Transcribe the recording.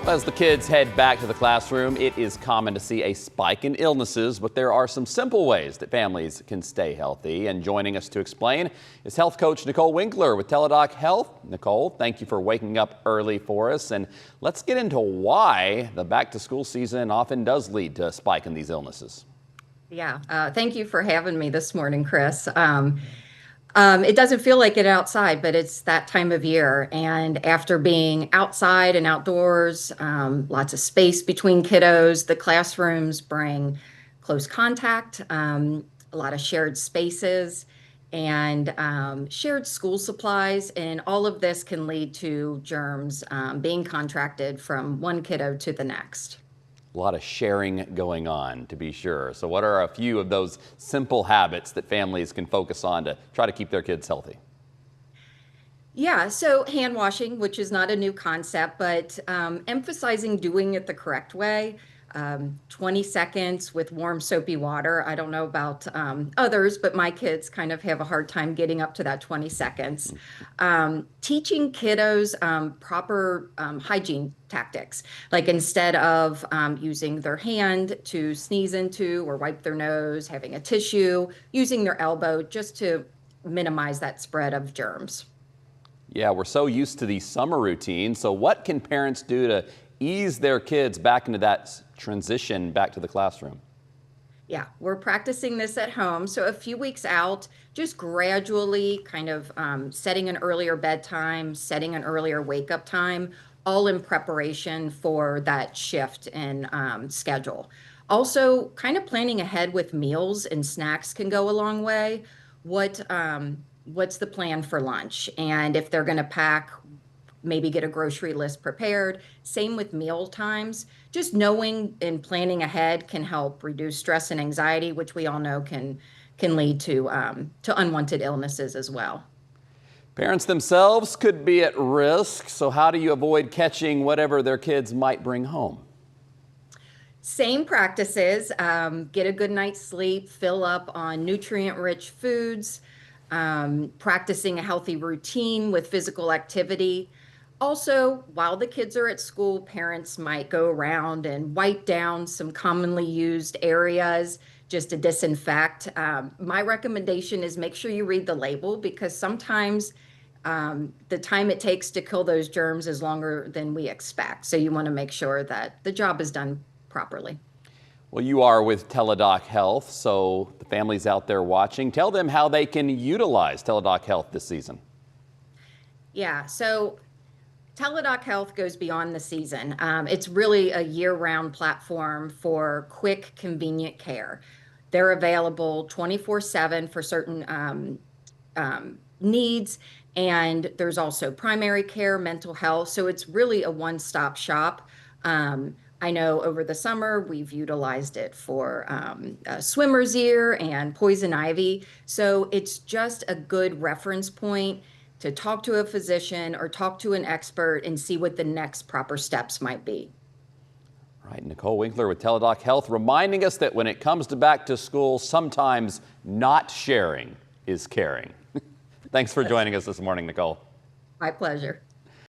As the kids head back to the classroom, it is common to see a spike in illnesses, but there are some simple ways that families can stay healthy. And joining us to explain is health coach Nicole Winkler with Teladoc Health. Nicole, thank you for waking up early for us. And let's get into why the back-to-school season often does lead to a spike in these illnesses. Yeah, thank you for having me this morning, Chris. It doesn't feel like it outside, but it's that time of year. And after being outside and outdoors, lots of space between kiddos, the classrooms bring close contact, a lot of shared spaces, and shared school supplies. And all of this can lead to germs being contracted from one kiddo to the next. A lot of sharing going on, to be sure. So what are a few of those simple habits that families can focus on to try to keep their kids healthy? Yeah, so hand washing, which is not a new concept, but emphasizing doing it the correct way. 20 seconds with warm soapy water. I don't know about others, but my kids kind of have a hard time getting up to that 20 seconds. Teaching kiddos proper hygiene tactics, like instead of using their hand to sneeze into or wipe their nose, having a tissue, using their elbow just to minimize that spread of germs. Yeah, we're so used to the summer routine. So what can parents do to ease their kids back into that transition back to the classroom? Yeah, we're practicing this at home. So a few weeks out, just gradually kind of setting an earlier bedtime, setting an earlier wake up time, all in preparation for that shift in schedule. Also, kind of planning ahead with meals and snacks can go a long way. What's the plan for lunch? And if they're going to pack, maybe get a grocery list prepared. Same with meal times. Just knowing and planning ahead can help reduce stress and anxiety, which we all know can lead to unwanted illnesses as well. Parents themselves could be at risk. So how do you avoid catching whatever their kids might bring home? Same practices. Get a good night's sleep, fill up on nutrient-rich foods, practicing a healthy routine with physical activity. Also, while the kids are at school, parents might go around and wipe down some commonly used areas just to disinfect. My recommendation is make sure you read the label, because sometimes the time it takes to kill those germs is longer than we expect. So you want to make sure that the job is done properly. Well, you are with Teladoc Health, so the families out there watching, tell them how they can utilize Teladoc Health this season. Yeah, so Teladoc Health goes beyond the season. It's really a year-round platform for quick, convenient care. They're available 24/7 for certain needs, and there's also primary care, mental health. So it's really a one-stop shop. I know over the summer we've utilized it for swimmer's ear and poison ivy. So it's just a good reference point to talk to a physician or talk to an expert and see what the next proper steps might be. All right, Nicole Winkler with Teladoc Health reminding us that when it comes to back to school, sometimes not sharing is caring. Thanks for joining us this morning, Nicole. My pleasure.